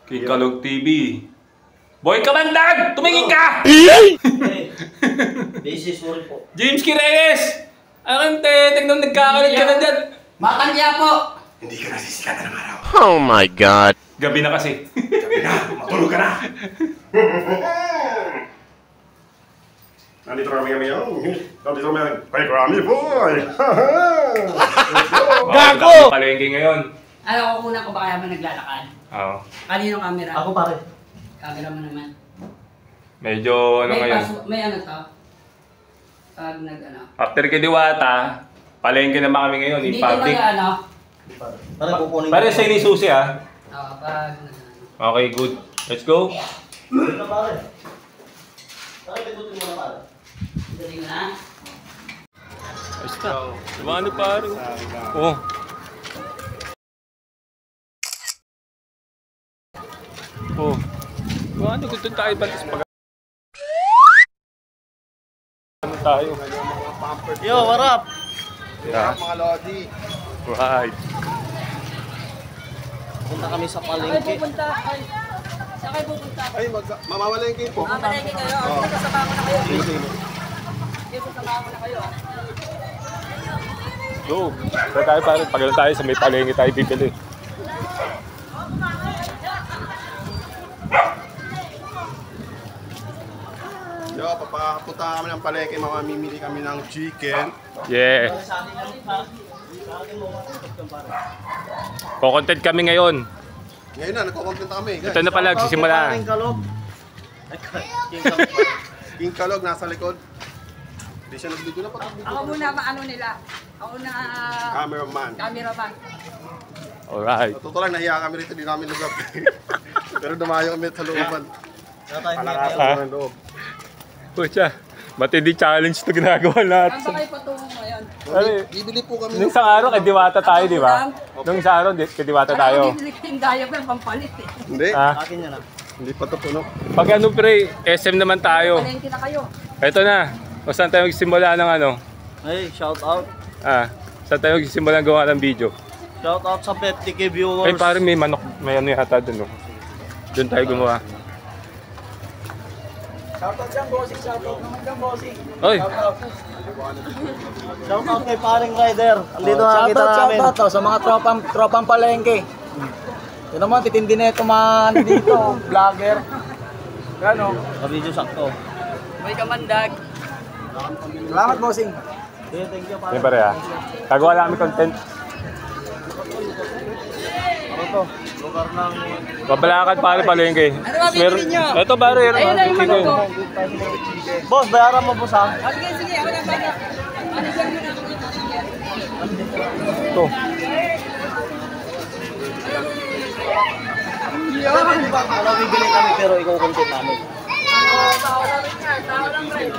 Kikalog TV. Boy Kamandag! Tumingin ka! Basis, sorry po. James Kireyes! Arante, tignan nagkakalit ka na dyan. Matangya po! Hindi ka nasisikatan ng araw. Oh my God. Gabi na kasi. Gabi na, matulog ka na. Nandito kami ngayon. Nandito kami. Kay Grammy Boy! Gago! Palengke ngayon. Alam ko muna kung baka yaman naglalakad. Oo. Kanino camera? Ako pare. Camera mo naman. Medyo ano ngayon. May ano to? Pag nag-ano. After kay Diwata, palengke naman kami ngayon. Hindi In ko public. nag-ano. Pare, kukunin Pare sa inisusi ha. Oo, pag nag-ano. Okay, good. Let's go. Wait na pare. Pare, pigutin mo na pare. Dali mo na. Let's go. Ano pare? Oo. Oh. Ano gusto tayo batis pag ano tayo? Yo, what up? Yeah. Mga Lodi. Right. Punta kami sa Saan palengke. kayo pupunta? Saan kayo pupunta? Ay, mamamalengke po. Mamalengke kayo. Sige, kasama ko na kayo. Sige, kasama ko na kayo. Go. Saan tayo pare? Pag ano tayo sa may palengke tayo bibili. Yo, papapunta kami ng palengke, mamimili kami ng chicken. Yeah. Ko-content kami ngayon. Ngayon na, nagko-content kami. Guys. Ito na pala, magsisimula. King Kalog. King Kalog, nasa likod. Hindi siya nag-video na pa. Ako muna maano nila. Ako na Cameraman. cameraman. Alright. Totoo lang, nahiya kami rito, di namin lugap. Pero dumayo kami sa looban. Palakasan Ha? ng loob. Pucha, matindi challenge to ginagawa lahat. Saan ba kayo patungo ngayon? Ano, Bibili po kami. nung isang araw kay Diwata tayo, di ba? Nung isang araw kay Diwata Ano tayo. ko bibili ko yung diaper pampalit eh. Hindi. Ha? Akin yan ah. Hindi pa ito puno. Pag ano pre, SM naman tayo. Palengke na kayo. Ito na. O saan tayo magsimula ng ano? Hey, shout out. Saan tayo magsimula ng gawa ng video? Shout out sa 50k viewers. Ay parang may manok, may ano yata dun, no? Doon tayo gumawa. Shoutout dyan, bossing. Shoutout naman dyan, bossing. Oy! Shoutout kay paring rider. Andito nakakita namin. Shoutout sa mga tropang palengke. Yun naman, titindi na ito mga dito, vlogger. Gano? Ka-video sakto. May kamandag. Salamat, bossing. Okay, thank you Yan pare. pare ha. Gagawa lang kami content. Ano to? Lugar ng... Babalakad pare palengke. Ano ba bibili nyo? Ito pare, Ayun na yung manok ko. Boss, bayaran mo boss ha. Sige, sige. Ako na bala. Ano siya muna? Ito. Ano bibili kami pero ikaw content namin. Tao lang rin yan. Tao lang rin.